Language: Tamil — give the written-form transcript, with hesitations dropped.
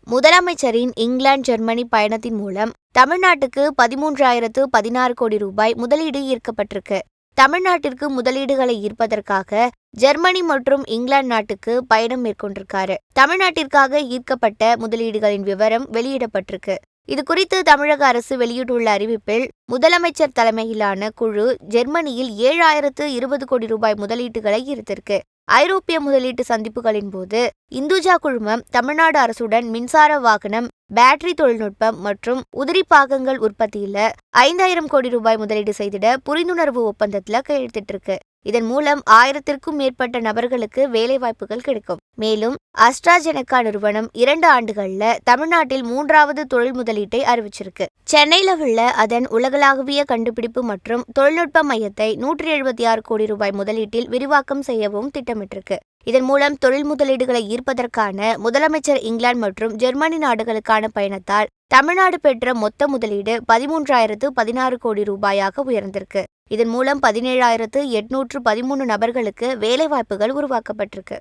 முதலமைச்சரின் இங்கிலாந்து ஜெர்மனி பயணத்தின் மூலம் தமிழ்நாட்டுக்கு 13,016 கோடி ரூபாய் முதலீடு ஈர்க்கப்பட்டிருக்கு. தமிழ்நாட்டிற்கு முதலீடுகளை ஈர்ப்பதற்காக ஜெர்மனி மற்றும் இங்கிலாந்து நாட்டுக்கு பயணம் மேற்கொண்டிருக்காரு. தமிழ்நாட்டிற்காக ஈர்க்கப்பட்ட முதலீடுகளின் விவரம் வெளியிடப்பட்டிருக்கு. இது குறித்து தமிழக அரசு வெளியிட்டுள்ள அறிவிப்பில், முதலமைச்சர் தலைமையிலான குழு ஜெர்மனியில் 7,020 கோடி ரூபாய் முதலீட்டுகளை ஈர்த்திருக்கு. ஐரோப்பிய முதலீட்டு சந்திப்புகளின் போது இந்துஜா குழுமம் தமிழ்நாடு அரசுடன் மின்சார வாகனம், பேட்டரி தொழில்நுட்பம் மற்றும் உதிரி பாகங்கள் உற்பத்தியில 5,000 கோடி ரூபாய் முதலீடு செய்திட புரிந்துணர்வு ஒப்பந்தத்துல கையெழுத்திட்டிருக்கு. இதன் மூலம் 1000க்கும் மேற்பட்ட நபர்களுக்கு வேலைவாய்ப்புகள் கிடைக்கும். மேலும் அஸ்ட்ராஜெனகா நிறுவனம் 2 ஆண்டுகள்ல தமிழ்நாட்டில் 3வது தொழில் முதலீட்டை அறிவிச்சிருக்கு. சென்னையில உள்ள அதன் உலகளாவிய கண்டுபிடிப்பு மற்றும் தொழில்நுட்ப மையத்தை 176 கோடி ரூபாய் முதலீட்டில் விரிவாக்கம் செய்யவும் திட்டமிட்டிருக்கு. இதன் மூலம் தொழில் முதலீடுகளை ஈர்ப்பதற்கான முதலமைச்சர் இங்கிலாந்து மற்றும் ஜெர்மனி நாடுகளுக்கான பயணத்தால் தமிழ்நாடு பெற்ற மொத்த முதலீடு 13,016 கோடி ரூபாயாக உயர்ந்திருக்கு. இதன் மூலம் 17,813 நபர்களுக்கு வேலைவாய்ப்புகள் உருவாக்கப்பட்டிருக்கு.